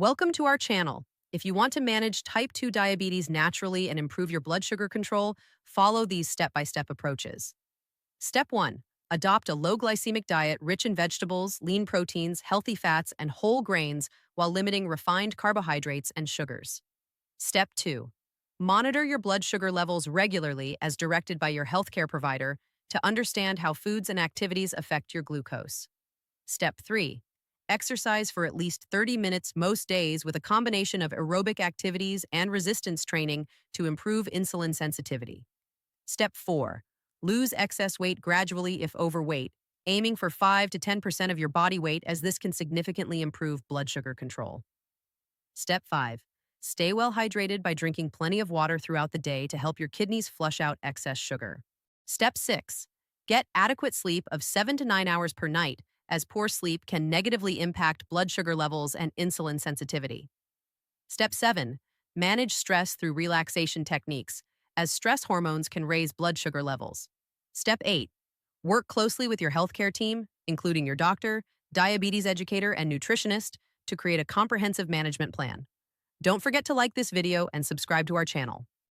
Welcome to our channel. If you want to manage type 2 diabetes naturally and improve your blood sugar control, follow these step-by-step approaches. Step 1. Adopt a low glycemic diet rich in vegetables, lean proteins, healthy fats, and whole grains while limiting refined carbohydrates and sugars. Step 2. Monitor your blood sugar levels regularly as directed by your healthcare provider to understand how foods and activities affect your glucose. Step 3. Exercise for at least 30 minutes most days with a combination of aerobic activities and resistance training to improve insulin sensitivity. Step 4. Lose excess weight gradually if overweight, aiming for 5 to 10% of your body weight as this can significantly improve blood sugar control. Step 5. Stay well hydrated by drinking plenty of water throughout the day to help your kidneys flush out excess sugar. Step 6. Get adequate sleep of 7 to 9 hours per night, as poor sleep can negatively impact blood sugar levels and insulin sensitivity. Step 7. Manage stress through relaxation techniques, as stress hormones can raise blood sugar levels. Step 8. Work closely with your healthcare team, including your doctor, diabetes educator, and nutritionist, to create a comprehensive management plan. Don't forget to like this video and subscribe to our channel.